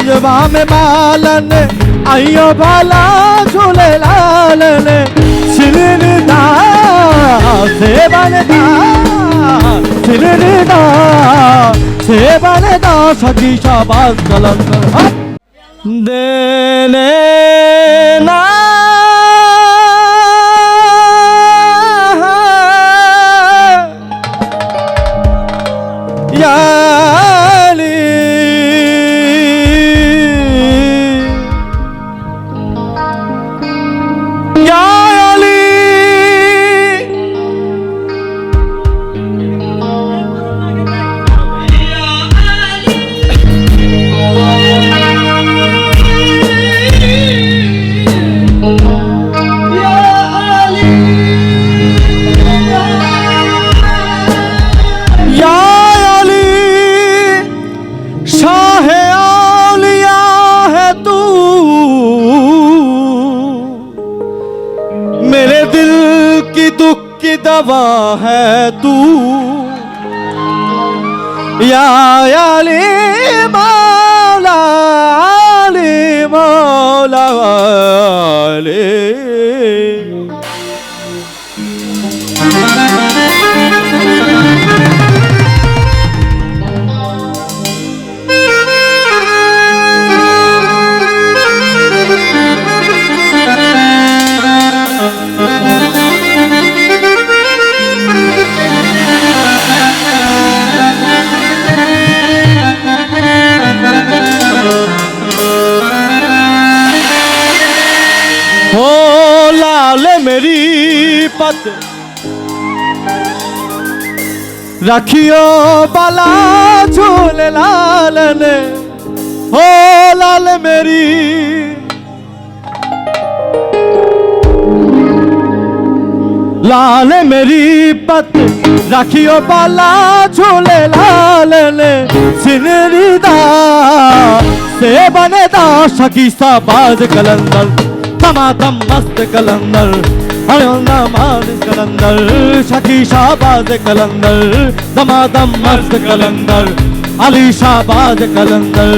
पंजवा में बालन आइयो भाला झूले लाल ने सिलदा से बनदा सिलदा से बनदा सखी शाबाश कलंदर देने ना दवा है तू या अली मौला अली मौला अली मेरी पत रखियो बाला झूले लाल ने हो लाल मेरी लाल मेरी पत रखियो बाला झूले लाल ने सिनरीदा से बनेदा शकी साबाज कलंदर तमातम मस्त कलंदर मान कलंदर शकी शाबाज कलंदर दमादम मस्त कलंदर अली शाबाज कलंदर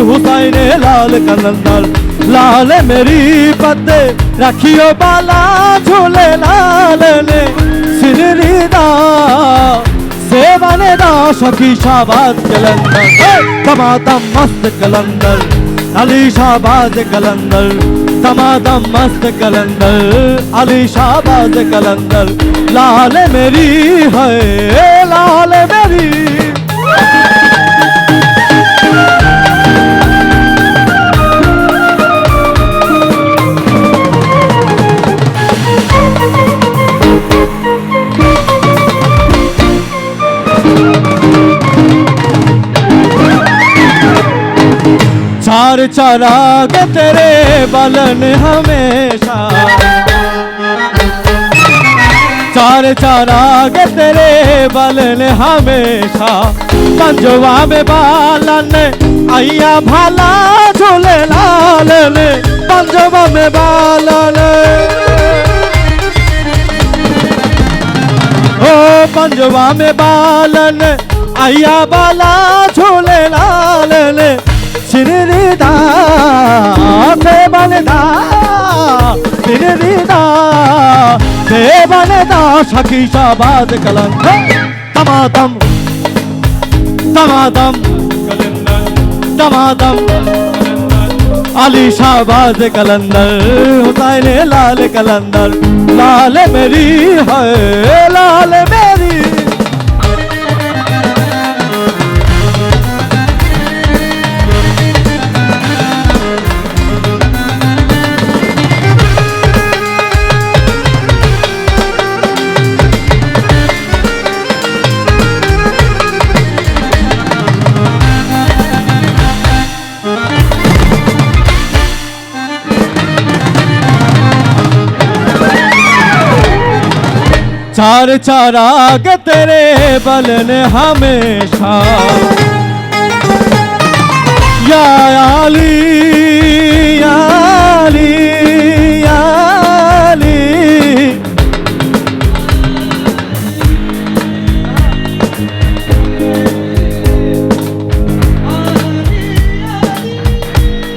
हुसैन लाल कलंदर लाल मेरी पत रखियो बाला झूले लाल ने सिनरीदा से बनेदा शकी शाबाज कलंदर दमादम मस्त कलंदर अली शाबाज कलंदर तमादम मस्त कलंदर अली शाबाज कलंदर लाल मेरी है लाल मेरी चार चराग तेरे बलन हमेशा चार चराग तेरे बलन हमेशा पंजवा में बालन आइया भाला झूले लाल ने पंजवा में बालन ओ पंजवा में बालन आइया बाला झूले लाल ने सिनरीदा से बनदा सिनरीदा से बनदा शकी शाबाज कलंदर तमादम तमादम तमादम अली शाबाज कलंदर हुसैन लाल कलंदर लाल मेरी है लाल मेरी चार चराग तेरे बलन हमेशा या अली या अली या अली